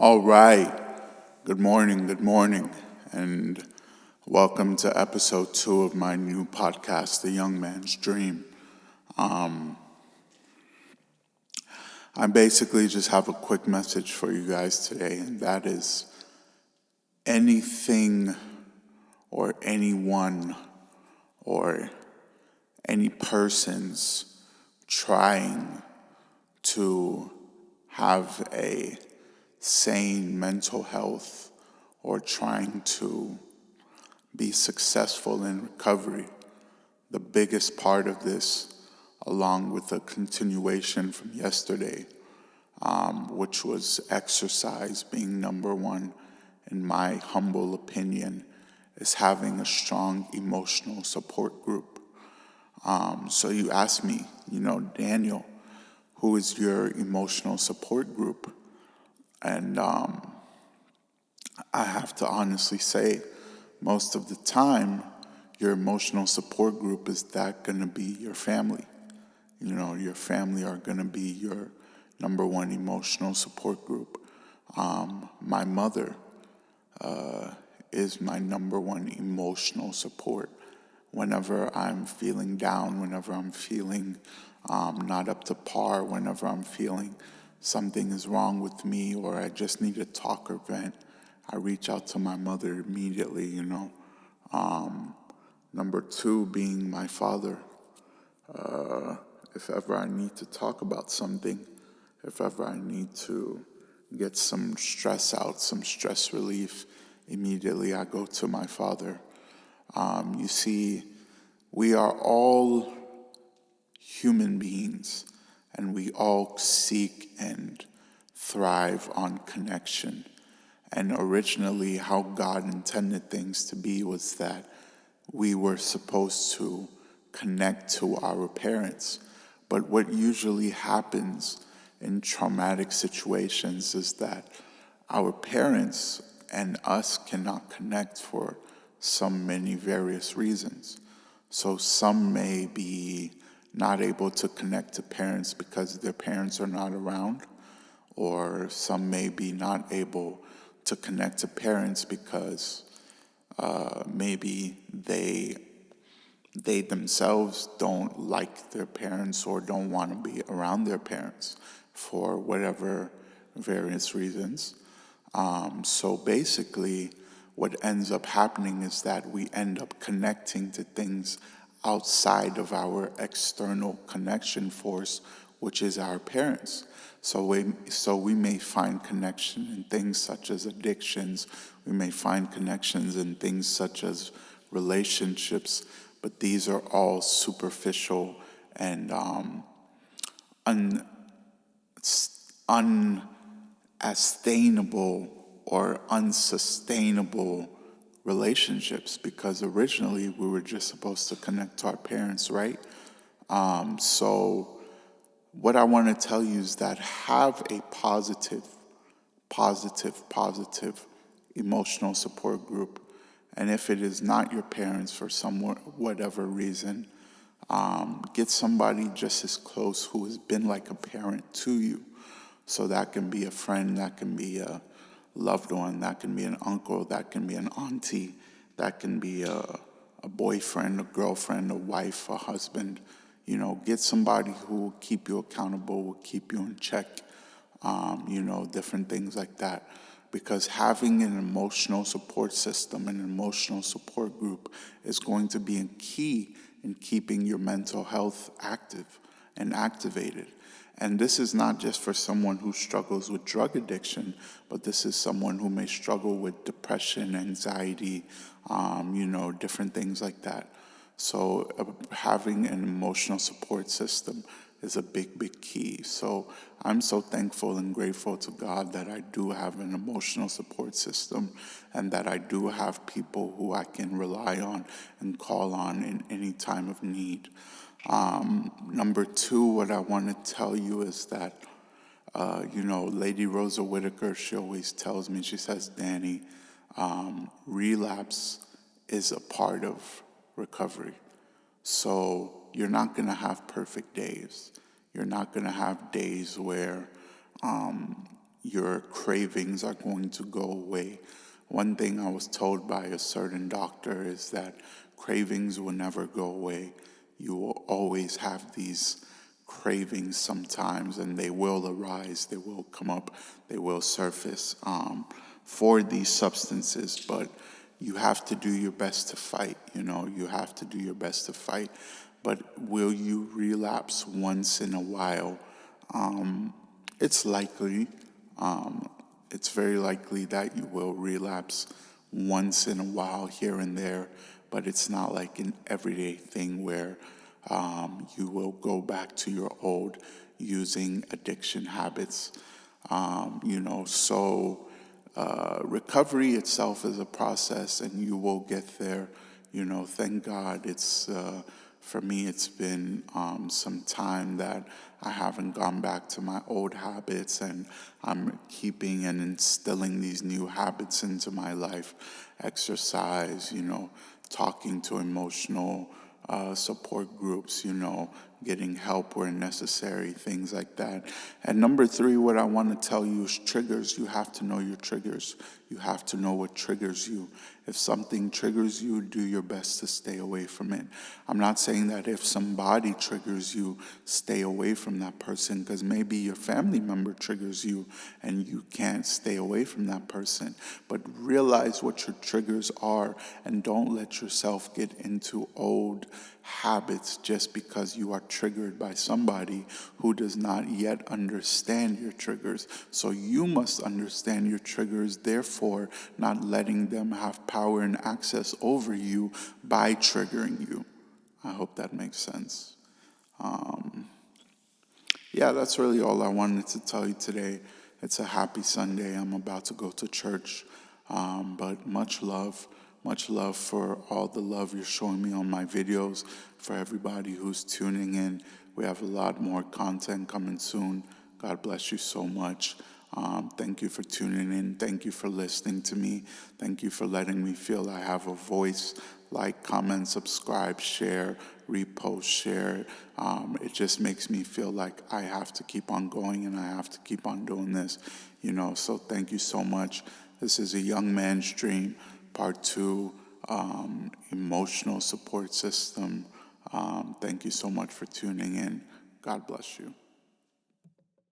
All right. Good morning, and welcome to episode 2 of my new podcast, The Young Man's Dream. I basically just have a quick message for you guys today, and that is anything or anyone or any persons trying to have a sane mental health or trying to be successful in recovery. The biggest part of this, along with the continuation from yesterday, which was exercise being number one, in my humble opinion, is having a strong emotional support group. So you ask me, Daniel, who is your emotional support group? And I have to honestly say, most of the time, your emotional support group is that going to be your family. Your family are going to be your number one emotional support group. My mother is my number one emotional support. Whenever I'm feeling down, whenever I'm feeling not up to par, whenever I'm feeling something is wrong with me or I just need to talk or vent, I reach out to my mother immediately, Number 2 being my father. If ever I need to talk about something, if ever I need to get some stress out, some stress relief, immediately I go to my father. You see, we are all human beings, and we all seek and thrive on connection. And originally, how God intended things to be was that we were supposed to connect to our parents. But what usually happens in traumatic situations is that our parents and us cannot connect for some many various reasons. So some may be not able to connect to parents because their parents are not around, or some may be not able to connect to parents because maybe they themselves don't like their parents or don't want to be around their parents for whatever various reasons. So basically, what ends up happening is that we end up connecting to things outside of our external connection force, which is our parents. So we may find connection in things such as addictions. We may find connections in things such as relationships, but these are all superficial and unsustainable or unsustainable relationships, because originally we were just supposed to connect to our parents, right? So what I want to tell you is that have a positive emotional support group. And if it is not your parents for some whatever reason, get somebody just as close who has been like a parent to you. So that can be a friend, that can be a loved one, that can be an uncle, that can be an auntie, that can be a boyfriend, a girlfriend, a wife, a husband. Get somebody who will keep you accountable, will keep you in check, different things like that. Because having an emotional support system, an emotional support group, is going to be a key in keeping your mental health active and activated. And this is not just for someone who struggles with drug addiction, but this is someone who may struggle with depression, anxiety, different things like that. So having an emotional support system is a big key. So I'm so thankful and grateful to God that I do have an emotional support system and that I do have people who I can rely on and call on in any time of need. Number 2, what I want to tell you is that, Lady Rosa Whitaker, she always tells me, she says, Danny, relapse is a part of recovery. So you're not going to have perfect days. You're not going to have days where your cravings are going to go away. One thing I was told by a certain doctor is that cravings will never go away. You will always have these cravings sometimes, and they will arise, they will come up, they will surface for these substances, but you have to do your best to fight, you have to do your best to fight. But will you relapse once in a while? It's likely. It's very likely that you will relapse once in a while here and there, but it's not like an everyday thing where you will go back to your old using addiction habits. So recovery itself is a process, and you will get there. Thank God. For me, it's been some time that I haven't gone back to my old habits, and I'm keeping and instilling these new habits into my life. Exercise, talking to emotional support groups, getting help where necessary, things like that. And number three, what I want to tell you is triggers. You have to know your triggers. You have to know what triggers you. If something triggers you, do your best to stay away from it. I'm not saying that if somebody triggers you, stay away from that person, because maybe your family member triggers you and you can't stay away from that person. But realize what your triggers are, and don't let yourself get into old habits just because you are triggered by somebody who does not yet understand your triggers. So you must understand your triggers, therefore not letting them have power and access over you by triggering you. I hope that makes sense. That's really all I wanted to tell you today. It's a happy Sunday. I'm about to go to church. But much love for all the love you're showing me on my videos, for everybody who's tuning in. We have a lot more content coming soon. God bless you so much. Thank you for tuning in. Thank you for listening to me. Thank you for letting me feel I have a voice. Like, comment, subscribe, share, repost, share. It just makes me feel like I have to keep on going, and I have to keep on doing this, so thank you so much. This is A Young Man's Dream, Part 2, Emotional Support System. Thank you so much for tuning in. God bless you.